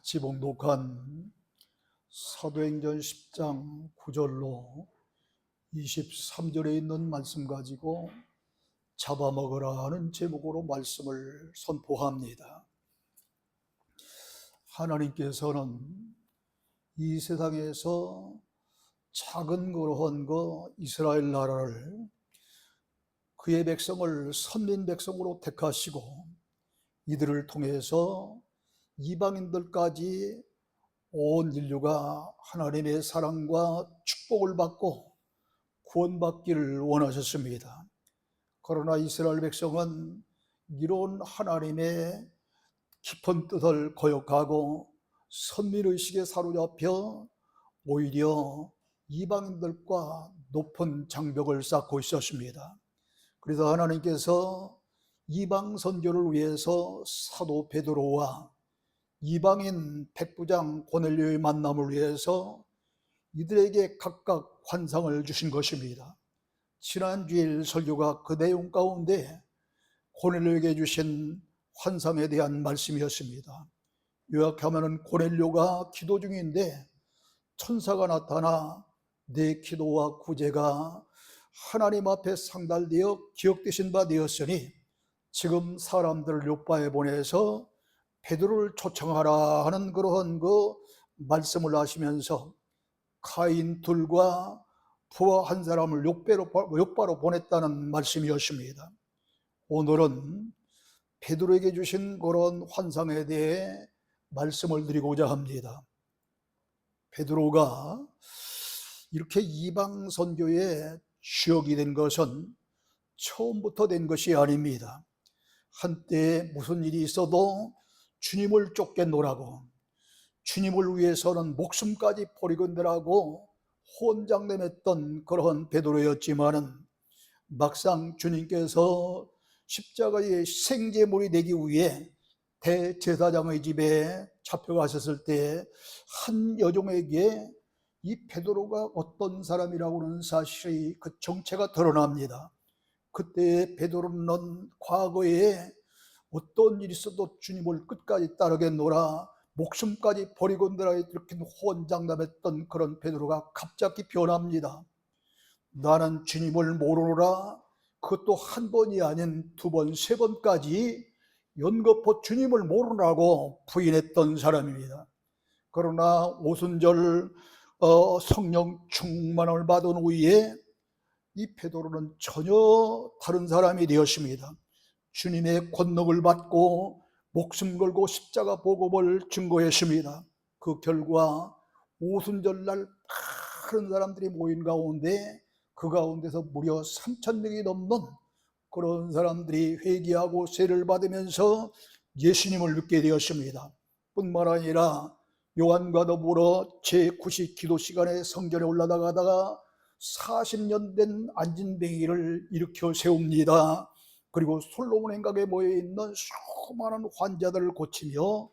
같이 봉독한 사도행전 10장 9절로 23절에 있는 말씀 가지고 잡아먹으라 하는 제목으로 말씀을 선포합니다. 하나님께서는 이 세상에서 작은 그러한 이스라엘 나라를 그의 백성을 선민 백성으로 택하시고 이들을 통해서 이방인들까지 온 인류가 하나님의 사랑과 축복을 받고 구원받기를 원하셨습니다. 그러나 이스라엘 백성은 이런 하나님의 깊은 뜻을 거역하고 선민의식에 사로잡혀 오히려 이방인들과 높은 장벽을 쌓고 있었습니다. 그래서 하나님께서 이방 선교를 위해서 사도 베드로와 이방인 백부장 고넬료의 만남을 위해서 이들에게 각각 환상을 주신 것입니다. 지난 주일 설교가 그 내용 가운데 고넬료에게 주신 환상에 대한 말씀이었습니다. 요약하면 고넬료가 기도 중인데 천사가 나타나 내 기도와 구제가 하나님 앞에 상달되어 기억되신 바 되었으니 지금 사람들을 요바에 보내서 베드로를 초청하라 하는 그러한 말씀을 하시면서 가인 둘과 부하 한 사람을 요바로 보냈다는 말씀이었습니다. 오늘은 베드로에게 주신 그런 환상에 대해 말씀을 드리고자 합니다. 베드로가 이렇게 이방 선교의 주역이 된 것은 처음부터 된 것이 아닙니다. 한때 무슨 일이 있어도 주님을 쫓겠노라고, 주님을 위해서는 목숨까지 버리건대라고 혼장lem했던 그런 베드로였지만은 막상 주님께서 십자가의 생제물이 되기 위해 대제사장의 집에 잡혀가셨을 때 한 여종에게 이 베드로가 어떤 사람이라고 하는 사실이 그 정체가 드러납니다. 그때 베드로는 과거에 어떤 일이 있어도 주님을 끝까지 따르겠노라, 목숨까지 버리건대라 이렇게 혼장담했던 그런 베드로가 갑자기 변합니다. 나는 주님을 모르노라, 그것도 한 번이 아닌 두 번, 세 번까지 연거푸 주님을 모르라고 부인했던 사람입니다. 그러나 오순절 성령 충만을 받은 후에 이 베드로는 전혀 다른 사람이 되었습니다. 주님의 권능을 받고 목숨 걸고 십자가 복음을 증거했습니다. 그 결과 오순절날 많은 사람들이 모인 가운데 그 가운데서 무려 3,000명이 넘는 그런 사람들이 회개하고 세례를 받으면서 예수님을 믿게 되었습니다. 뿐만 아니라 요한과 더불어 제9시 기도 시간에 성전에 올라가다가 40년 된 안진뱅이를 일으켜 세웁니다. 그리고 솔로몬 행각에 모여있는 수많은 환자들을 고치며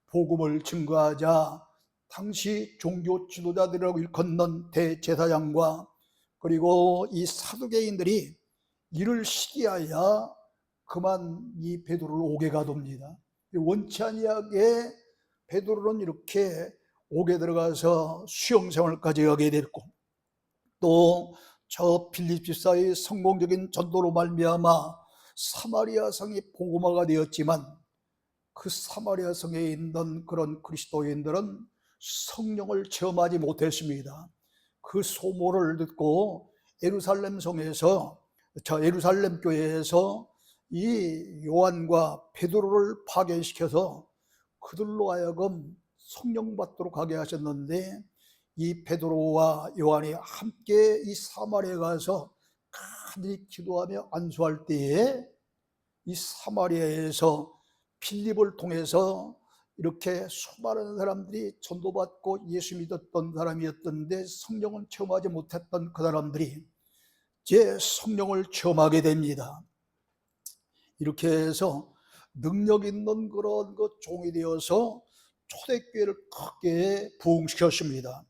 복음을 증거하자 당시 종교 지도자들이라고 일컫는 대제사장과 그리고 이 사두개인들이 이를 시기하여 그만 이 베드로를 옥에 가둡니다. 원치 아니하게 베드로는 이렇게 옥에 들어가서 수용생활까지 하게 됐고, 또 저 빌립 집사의 성공적인 전도로 말미암아 사마리아 성이 복음화가 되었지만 그 사마리아 성에 있는 그런 그리스도인들은 성령을 체험하지 못했습니다. 그 소문을 듣고 예루살렘 교회에서 이 요한과 베드로를 파견시켜서 그들로 하여금 성령 받도록 하게 하셨는데, 이 베드로와 요한이 함께 이 사마리아에 가서 간절히 기도하며 안수할 때에 이 사마리아에서 빌립을 통해서 이렇게 수많은 사람들이 전도받고 예수 믿었던 사람이었던데 성령은 체험하지 못했던 그 사람들이 이제 성령을 체험하게 됩니다. 이렇게 해서 능력 있는 그런 종이 되어서 초대교회를 크게 부흥시켰습니다.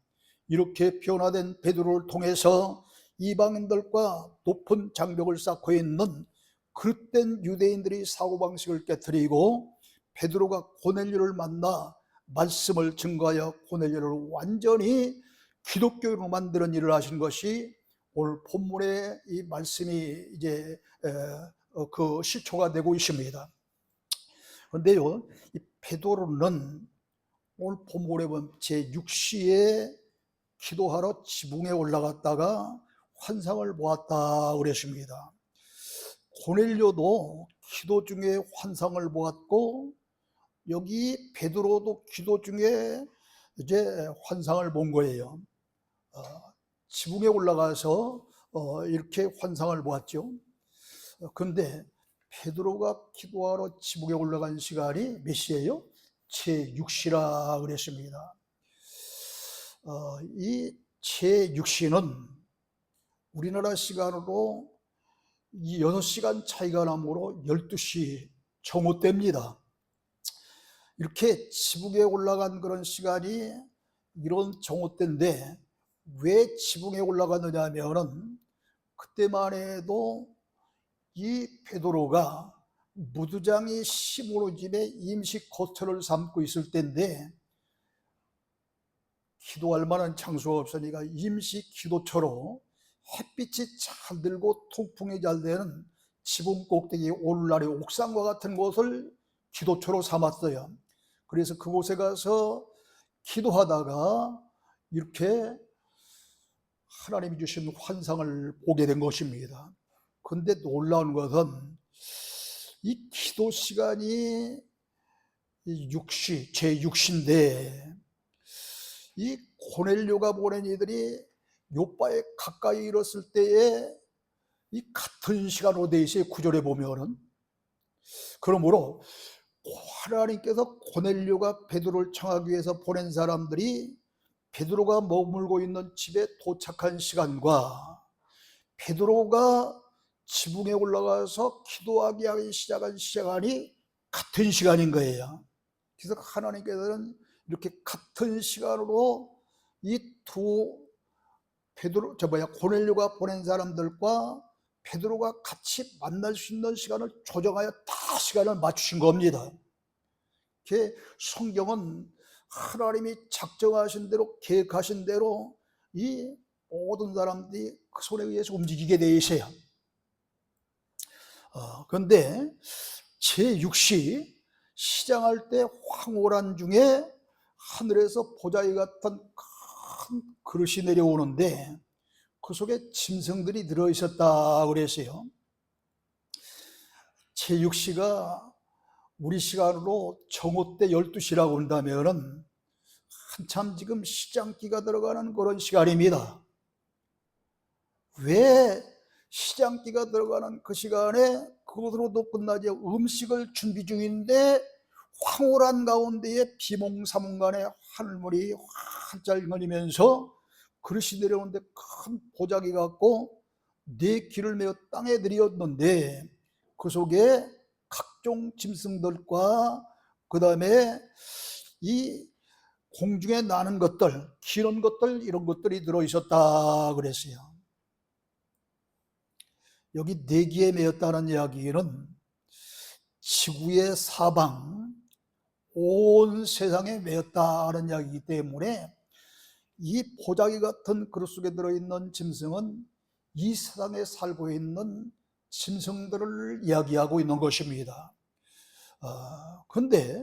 이렇게 변화된 베드로를 통해서 이방인들과 높은 장벽을 쌓고 있는 그릇된 유대인들이 사고방식을 깨뜨리고 베드로가 고넬료를 만나 말씀을 증거하여 고넬료를 완전히 기독교로 만드는 일을 하신 것이 오늘 본문의 이 말씀이 이제 그 시초가 되고 있습니다. 그런데요, 이 베드로는 오늘 본문에 보면 제6시에 기도하러 지붕에 올라갔다가 환상을 보았다 그랬습니다. 고넬료도 기도 중에 환상을 보았고, 여기 베드로도 기도 중에 이제 환상을 본 거예요. 지붕에 올라가서 이렇게 환상을 보았죠. 그런데 베드로가 기도하러 지붕에 올라간 시간이 몇 시예요? 제6시라 그랬습니다. 이 제6시는 우리나라 시간으로 이 6시간 차이가 나므로 12시 정오 때입니다. 이렇게 지붕에 올라간 그런 시간이 이런 정오 때인데, 왜 지붕에 올라갔느냐 하면은 그때만 해도 이 베드로가 무두장이 시므로 집에 임시 거처를 삼고 있을 때인데, 기도할 만한 장소가 없으니까 임시 기도처로 햇빛이 잘 들고 통풍이 잘 되는 지붕 꼭대기 오늘날의 옥상과 같은 곳을 기도처로 삼았어요. 그래서 그곳에 가서 기도하다가 이렇게 하나님이 주신 환상을 보게 된 것입니다. 그런데 놀라운 것은 이 기도 시간이 제6시인데, 이 고넬료가 보낸 이들이 요바에 가까이 이뤘을 때에 이 같은 시간으로 돼 있어요. 9절에 보면은. 그러므로 하나님께서 고넬료가 베드로를 청하기 위해서 보낸 사람들이 베드로가 머물고 있는 집에 도착한 시간과 베드로가 지붕에 올라가서 기도하기 시작한 시간이 같은 시간인 거예요. 그래서 하나님께서는 이렇게 같은 시간으로 이 두 고넬료가 보낸 사람들과 베드로가 같이 만날 수 있는 시간을 조정하여 다 시간을 맞추신 겁니다. 성경은 하나님이 작정하신 대로, 계획하신 대로 이 모든 사람들이 그 손에 의해서 움직이게 되어 있어요. 그런데 제6시 시장할 때 황홀한 중에 하늘에서 보자기 같은 큰 그릇이 내려오는데 그 속에 짐승들이 들어있었다 그랬어요. 제6시가 우리 시간으로 정오 때 12시라고 한다면 한참 지금 시장기가 들어가는 그런 시간입니다. 왜 시장기가 들어가는 그 시간에 그것으로도 끝나지 음식을 준비 중인데 황홀한 가운데에 비몽사몽간에 하늘물이 활짝 거리면서 그릇이 내려오는데 큰 보자기 같고 네 길을 메어 땅에 들이었는데 그 속에 각종 짐승들과 그 다음에 이 공중에 나는 것들, 기는 것들, 이런 것들이 들어있었다 그랬어요. 여기 내기에 메었다는 이야기는 지구의 사방, 온 세상에 메었다는 이야기이기 때문에 이 보자기 같은 그릇 속에 들어있는 짐승은 이 세상에 살고 있는 짐승들을 이야기하고 있는 것입니다. 근데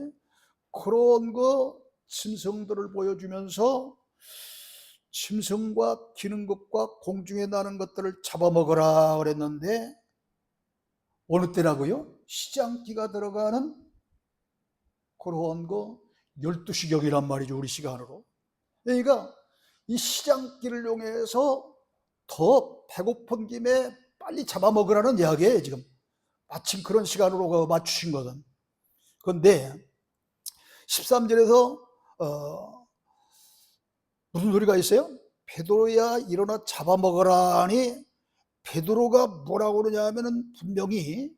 그런 짐승들을 보여주면서 짐승과 기는 것과 공중에 나는 것들을 잡아먹으라 그랬는데 어느 때라고요? 시장기가 들어가는 그런 12시경이란 말이죠, 우리 시간으로. 그러니까 이 시장기를 이용해서 더 배고픈 김에 빨리 잡아먹으라는 이야기예요. 지금 마침 그런 시간으로 맞추신 거든. 그런데 13절에서 무슨 소리가 있어요? 베드로야 일어나 잡아먹으라 하니 베드로가 뭐라고 그러냐 하면은 분명히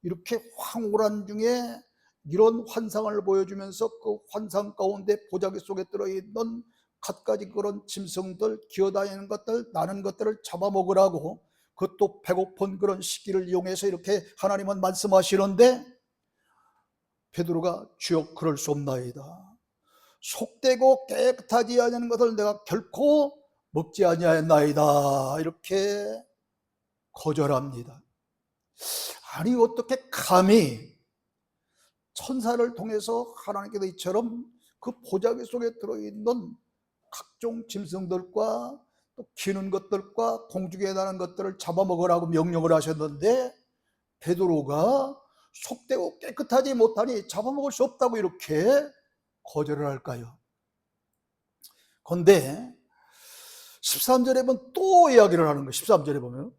이렇게 황홀한 중에 이런 환상을 보여주면서 그 환상 가운데 보자기 속에 들어있는 갖가지 그런 짐승들, 기어다니는 것들, 나는 것들을 잡아먹으라고, 그것도 배고픈 그런 시기를 이용해서 이렇게 하나님은 말씀하시는데 베드로가 주여 그럴 수 없나이다. 속되고 깨끗하지 아니하는 것을 내가 결코 먹지 아니하였나이다. 이렇게 거절합니다. 아니 어떻게 감히 천사를 통해서 하나님께서 이처럼 그 보자기 속에 들어있는 각종 짐승들과 또 기는 것들과 공중에 나는 것들을 잡아먹으라고 명령을 하셨는데 베드로가 속되고 깨끗하지 못하니 잡아먹을 수 없다고 이렇게 거절을 할까요? 그런데 13절에 보면 또 이야기를 하는 거예요. 13절에 보면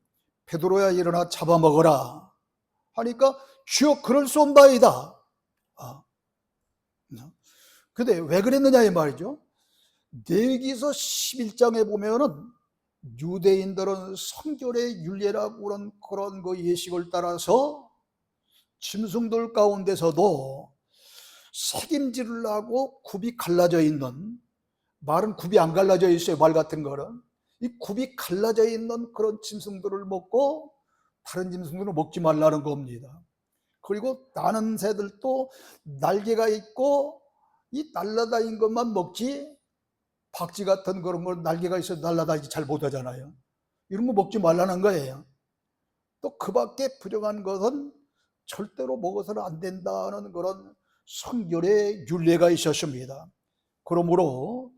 베드로야 일어나 잡아먹어라 하니까 주여 그럴 수 없나이다. 근데 왜 그랬느냐 이 말이죠. 레위기서 11장에 보면은 유대인들은 성결의 율례라고 그런 그 예식을 따라서 짐승들 가운데서도 색임질을 하고 굽이 갈라져 있는, 말은 굽이 안 갈라져 있어요. 말 같은 거는 이 굽이 갈라져 있는 그런 짐승들을 먹고 다른 짐승들은 먹지 말라는 겁니다. 그리고 나는 새들도 날개가 있고 이 날라다니는 것만 먹지 박쥐 같은 그런 걸 날개가 있어서 날라다니지 잘 못하잖아요. 이런 거 먹지 말라는 거예요. 또 그 밖에 부정한 것은 절대로 먹어서는 안 된다는 그런 성결의 율례가 있었습니다. 그러므로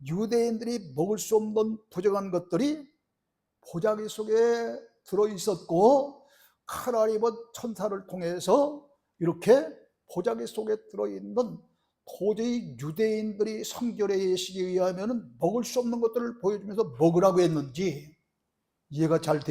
유대인들이 먹을 수 없는 부정한 것들이 보자기 속에 들어있었고 하나님은 천사를 통해서 이렇게 보자기 속에 들어있는 도저히 유대인들이 성결의 예식에 의하면 먹을 수 없는 것들을 보여주면서 먹으라고 했는지 이해가 잘